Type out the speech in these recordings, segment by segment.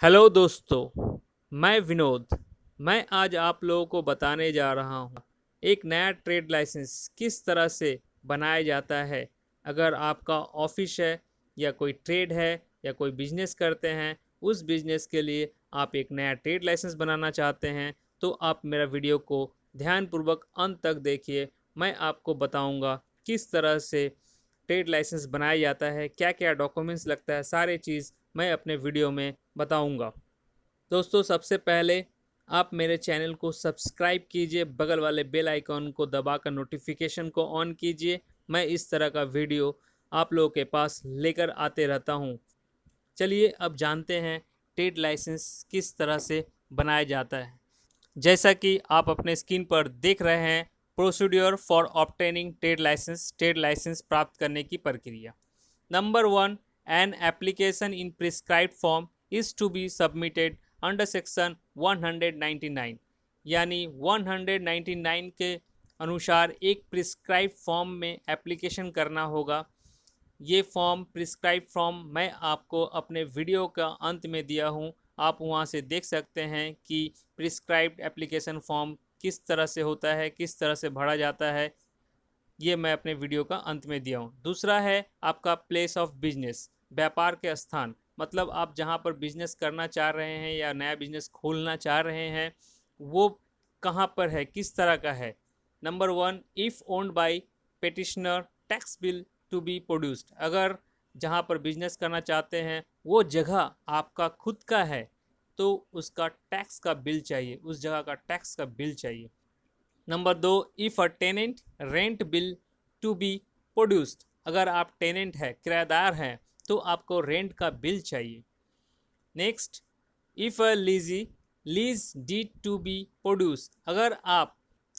Hello दोस्तों, मैं विनोद। मैं आज आप लोगों को बताने जा रहा हूँ एक नया ट्रेड लाइसेंस किस तरह से बनाया जाता है। अगर आपका ऑफिस है या कोई ट्रेड है या कोई बिजनेस करते हैं, उस बिजनेस के लिए आप एक नया ट्रेड लाइसेंस बनाना चाहते हैं तो आप मेरा वीडियो को ध्यानपूर्वक अंत तक देखिए। मैं आपको बताऊंगा किस तरह से ट्रेड लाइसेंस बनाया जाता है, क्या क्या डॉक्यूमेंट्स लगता है, सारे चीज़ मैं अपने वीडियो में बताऊंगा। दोस्तों, सबसे पहले आप मेरे चैनल को सब्सक्राइब कीजिए, बगल वाले बेल आइकॉन को दबाकर नोटिफिकेशन को ऑन कीजिए। मैं इस तरह का वीडियो आप लोगों के पास लेकर आते रहता हूं। चलिए अब जानते हैं ट्रेड लाइसेंस किस तरह से बनाया जाता है। जैसा कि आप अपने स्क्रीन पर देख रहे हैं, procedure for obtaining trade licence प्राप्त करने की प्रक्रिया। Number 1, an application in prescribed form is to be submitted under section 199। यानी 199 के अनुसार एक प्रिस्क्राइब फॉर्म में एप्लीकेशन करना होगा। ये फॉर्म प्रिस्क्राइब फॉर्म मैं आपको अपने वीडियो का अंत में दिया हूँ, आप वहाँ से देख सकते हैं कि प्रिस्क्राइब्ड एप्लीकेशन फॉर्म किस तरह से होता है, किस तरह से भरा जाता है। ये मैं अपने वीडियो का अंत में दिया हूँ। दूसरा है आपका प्लेस ऑफ बिजनेस, व्यापार के स्थान। मतलब आप जहाँ पर बिजनेस करना चाह रहे हैं या नया बिजनेस खोलना चाह रहे हैं, वो कहाँ पर है, किस तरह का है। Number 1, if owned by petitioner tax bill to be produced. अगर जहाँ पर बिजनेस करना चाहते हैं वो जगह आपका खुद का है तो उसका टैक्स का बिल चाहिए, उस जगह का टैक्स का बिल चाहिए। Number 2, if a tenant rent bill to be produced. अगर आप टेनेंट है, किराएदार हैं, तो आपको रेंट का बिल चाहिए। Next, if a lease deed to be produce. अगर आप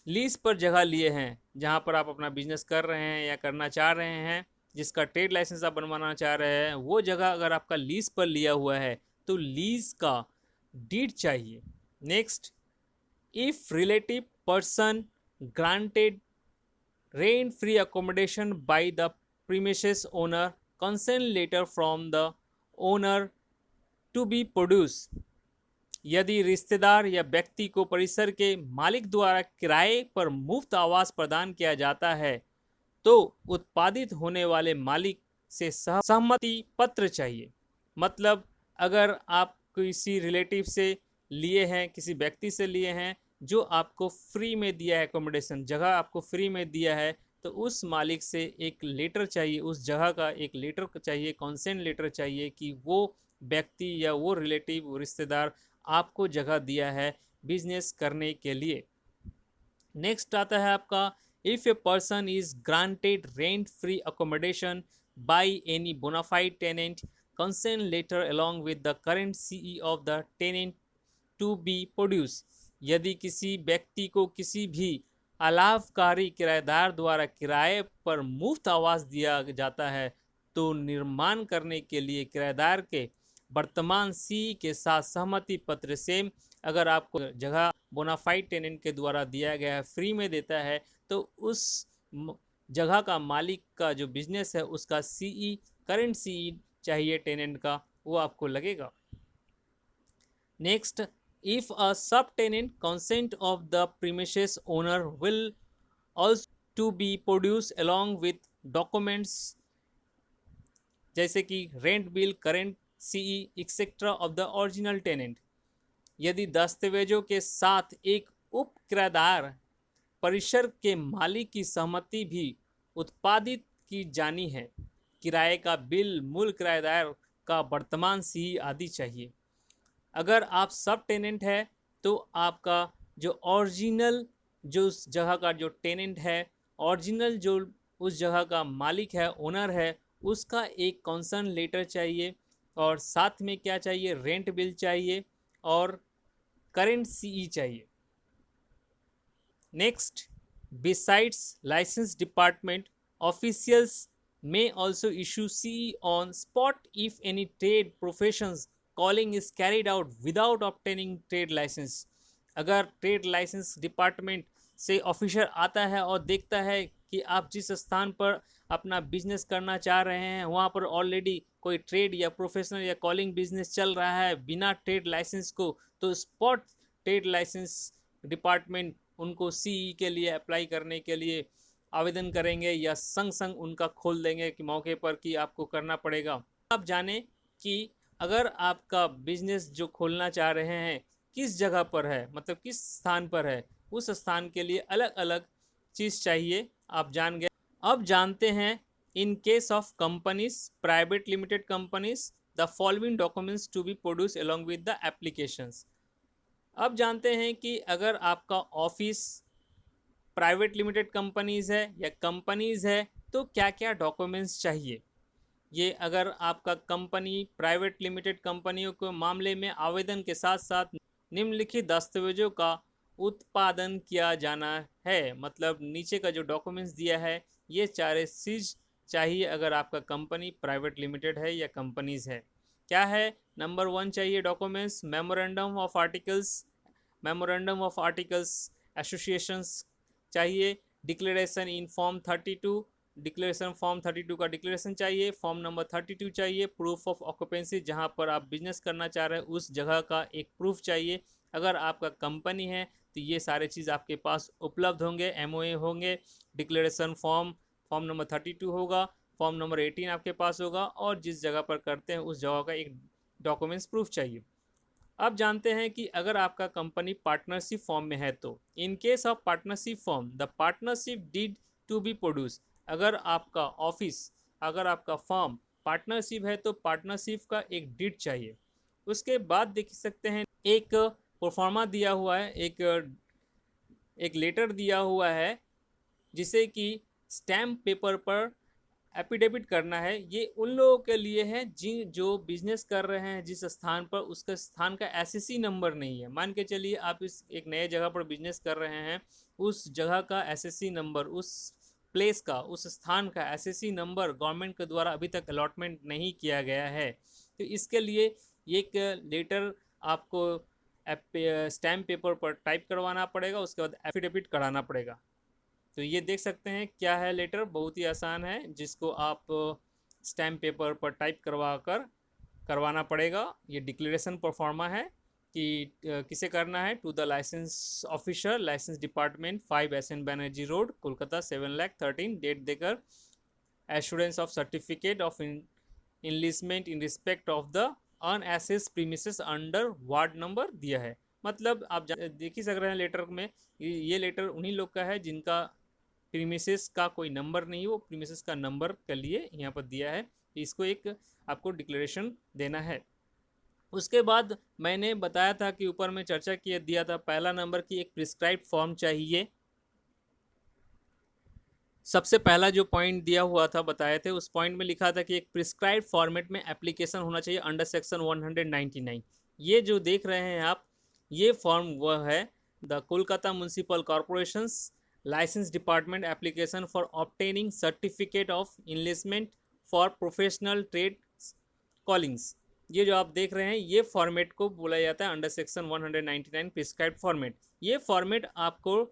लीज पर जगह लिए हैं, जहाँ पर आप अपना बिजनेस कर रहे हैं या करना चाह रहे हैं, जिसका ट्रेड लाइसेंस आप बनवाना चाह रहे हैं, वो जगह अगर आपका लीज पर लिया हुआ है तो लीज का डीड चाहिए। Next, if relative person granted rent free accommodation by the premises owner, consent letter from the owner to be produced। यदि रिश्तेदार या व्यक्ति को परिसर के मालिक द्वारा किराए पर मुफ्त आवास प्रदान किया जाता है तो उत्पादित होने वाले मालिक से सहमति पत्र चाहिए। मतलब अगर आप किसी रिलेटिव से लिए हैं, किसी व्यक्ति से लिए हैं जो आपको फ्री में दिया है, एकोमोडेशन जगह आपको फ्री में दिया है, तो उस मालिक से एक लेटर चाहिए, उस जगह का एक लेटर चाहिए, कॉन्सेंट लेटर चाहिए कि वो व्यक्ति या वो रिलेटिव, वो रिश्तेदार आपको जगह दिया है बिजनेस करने के लिए। नेक्स्ट आता है आपका, if a person is granted rent free accommodation by any bona fide tenant, consent letter along with the current CE of the tenant to be produce. यदि किसी व्यक्ति को किसी भी अलाभकारी किराएदार द्वारा किराए पर मुफ्त आवास दिया जाता है तो निर्माण करने के लिए किराएदार के वर्तमान सी के साथ सहमति पत्र से, अगर आपको जगह बोनाफाइड टेनेंट के द्वारा दिया गया है, फ्री में देता है, तो उस जगह का मालिक का जो बिजनेस है उसका सीई, करंट सीई चाहिए टेनेंट का, वो आपको लगेगा। Next, if a subtenant consent of the premises owner will also to be produced along with documents जैसे कि rent bill, current CE etcetera of the original tenant. यदि दस्तावेजों के साथ एक उप किराएदार परिसर के मालिक की सहमति भी उत्पादित की जानी है, किराए का बिल, मूल किराएदार का वर्तमान सीई आदि चाहिए। अगर आप सब टेनेंट है तो आपका जो ओरिजिनल, जो उस जगह का जो टेनेंट है, ओरिजिनल जो उस जगह का मालिक है, ओनर है, उसका एक कंसर्न लेटर चाहिए और साथ में क्या चाहिए, रेंट बिल चाहिए और करेंट सीई चाहिए। Next, besides licence department officials may also issue CE on spot if any trade professions calling is carried out without obtaining trade license। अगर ट्रेड लाइसेंस डिपार्टमेंट से ऑफिसर आता है और देखता है कि आप जिस स्थान पर अपना बिजनेस करना चाह रहे हैं वहाँ पर ऑलरेडी कोई ट्रेड या प्रोफेशनल या कॉलिंग बिजनेस चल रहा है बिना ट्रेड लाइसेंस को, तो स्पॉट ट्रेड लाइसेंस डिपार्टमेंट उनको सीई के लिए अप्लाई करने के लिए आवेदन करेंगे या संग संग उनका खोल देंगे कि मौके पर कि आपको करना पड़ेगा। आप जाने कि अगर आपका बिजनेस जो खोलना चाह रहे हैं किस जगह पर है, मतलब किस स्थान पर है, उस स्थान के लिए अलग अलग चीज़ चाहिए, आप जान गए। अब जानते हैं in case of companies private limited companies the following documents to be produce along with the applications. अब जानते हैं कि अगर आपका ऑफिस प्राइवेट लिमिटेड कंपनीज है या कंपनीज है तो क्या क्या डॉक्यूमेंट्स चाहिए। ये अगर आपका कंपनी प्राइवेट लिमिटेड कंपनियों के मामले में आवेदन के साथ साथ निम्नलिखित दस्तावेजों का उत्पादन किया जाना है, मतलब नीचे का जो डॉक्यूमेंट्स दिया है ये चारे चीज़ चाहिए अगर आपका कंपनी प्राइवेट लिमिटेड है या कंपनीज है। क्या है? नंबर 1 चाहिए documents memorandum of articles associations चाहिए, declaration in form 32 declaration form 32 का डिक्लेरेशन चाहिए, फॉर्म नंबर 32 चाहिए, प्रूफ ऑफ ऑक्यूपेंसी जहां पर आप बिजनेस करना चाह रहे हैं उस जगह का एक प्रूफ चाहिए। अगर आपका कंपनी है तो ये सारे चीज़ आपके पास उपलब्ध होंगे, एमओए होंगे, डिक्लेरेशन फॉर्म नंबर 32 होगा, फॉर्म नंबर 18 आपके पास होगा और जिस जगह पर करते हैं उस जगह का एक डॉक्यूमेंट्स प्रूफ चाहिए। अब जानते हैं कि अगर आपका कंपनी पार्टनरशिप फॉर्म में है तो in case of partnership form the partnership deed to be produce. अगर आपका ऑफिस, अगर आपका फॉर्म पार्टनरशिप है तो पार्टनरशिप का एक डीड चाहिए। उसके बाद देख सकते हैं एक प्रोफार्मा दिया हुआ है, एक लेटर दिया हुआ है जिसे कि स्टैम्प पेपर पर एफिडेविट करना है। ये उन लोगों के लिए है जो बिजनेस कर रहे हैं जिस स्थान पर उसका स्थान का एसएससी नंबर नहीं है। मान के चलिए आप इस एक नए जगह पर बिजनेस कर रहे हैं, उस जगह का एसएससी नंबर, उस प्लेस का, उस स्थान का एसएससी नंबर गवर्नमेंट के द्वारा अभी तक अलॉटमेंट नहीं किया गया है, तो इसके लिए एक लेटर आपको स्टैम्प पेपर पर टाइप करवाना पड़ेगा, उसके बाद एफिडेविट कराना पड़ेगा। तो ये देख सकते हैं क्या है लेटर, बहुत ही आसान है जिसको आप स्टैम्प पेपर पर टाइप करवाना पड़ेगा। ये डिक्लेरेशन परफॉर्मा है कि किसे करना है, to the licence officer licence department 5 SN Banerjee road Kolkata 7,13,000 date देकर assurance of certificate of enlistment in respect of the unassessed premises under ward number दिया है। मतलब आप देख ही सक रहे हैं लेटर में, ये लेटर उन्हीं लोग का है जिनका प्रीमिसेस का कोई नंबर नहीं, वो प्रीमिसेस का नंबर के लिए यहाँ पर दिया है। इसको एक आपको डिक्लेरेशन देना है। उसके बाद मैंने बताया था कि ऊपर में चर्चा किया दिया था, पहला नंबर की एक प्रिस्क्राइब्ड फॉर्म चाहिए। सबसे पहला जो पॉइंट दिया हुआ था, बताए थे, उस पॉइंट में लिखा था कि एक प्रिस्क्राइब्ड फॉर्मेट में एप्लीकेशन होना चाहिए अंडर सेक्शन 199। ये जो देख रहे हैं आप, ये फॉर्म वह है the Kolkata municipal corporations licence department application for obtaining certificate of enlistment for professional trade callings. ये जो आप देख रहे हैं ये फॉर्मेट को बोला जाता है अंडर सेक्शन 199 प्रिस्क्राइब्ड फॉर्मेट। ये फॉर्मेट आपको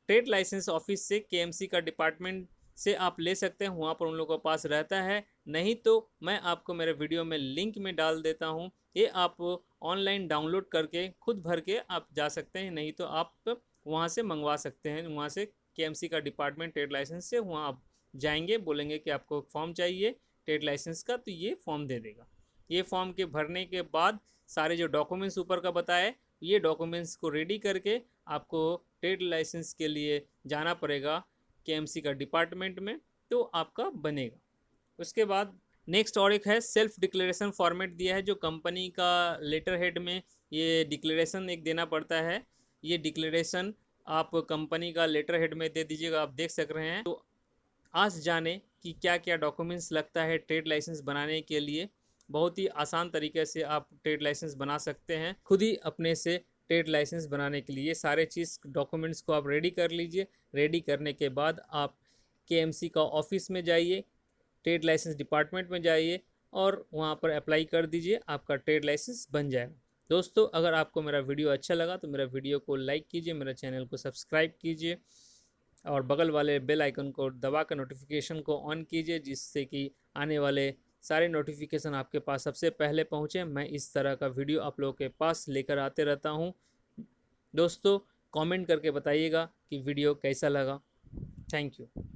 ट्रेड लाइसेंस ऑफिस से केएमसी का डिपार्टमेंट से आप ले सकते हैं, वहाँ पर उन लोगों के पास रहता है। नहीं तो मैं आपको मेरे वीडियो में लिंक में डाल देता हूँ, ये आप ऑनलाइन डाउनलोड करके खुद भर के आप जा सकते हैं, नहीं तो आप वहाँ से मंगवा सकते हैं। वहाँ से केएमसी का डिपार्टमेंट ट्रेड लाइसेंस से वहाँ आप जाएंगे, बोलेंगे कि आपको फॉर्म चाहिए ट्रेड लाइसेंस का, तो ये फॉर्म दे देगा। ये फॉर्म के भरने के बाद सारे जो डॉक्यूमेंट्स ऊपर का बताए, ये डॉक्यूमेंट्स को रेडी करके आपको ट्रेड लाइसेंस के लिए जाना पड़ेगा केएमसी का डिपार्टमेंट में, तो आपका बनेगा। उसके बाद नेक्स्ट और एक है सेल्फ डिक्लेरेशन फॉर्मेट दिया है, जो कंपनी का लेटर हेड में ये डिक्लेरेशन एक देना पड़ता है। ये डिक्लेरेशन आप कंपनी का लेटर हेड में दे दीजिएगा। आप देख सक रहे हैं। तो आज जाने कि क्या क्या डॉक्यूमेंट्स लगता है ट्रेड लाइसेंस बनाने के लिए। बहुत ही आसान तरीके से आप ट्रेड लाइसेंस बना सकते हैं खुद ही अपने से। ट्रेड लाइसेंस बनाने के लिए सारे चीज़ डॉक्यूमेंट्स को आप रेडी कर लीजिए। रेडी करने के बाद आप केएमसी का ऑफिस में जाइए, ट्रेड लाइसेंस डिपार्टमेंट में जाइए और वहाँ पर अप्लाई कर दीजिए, आपका ट्रेड लाइसेंस बन जाएगा। दोस्तों, अगर आपको मेरा वीडियो अच्छा लगा तो मेरा वीडियो को लाइक कीजिए, मेरा चैनल को सब्सक्राइब कीजिए। और बगल वाले बेल आइकन को दबाकर नोटिफिकेशन को ऑन कीजिए, जिससे कि आने वाले सारे नोटिफिकेशन आपके पास सबसे पहले पहुँचे। मैं इस तरह का वीडियो आप लोगों के पास लेकर आते रहता हूँ। दोस्तों, कमेंट करके बताइएगा कि वीडियो कैसा लगा। Thank you.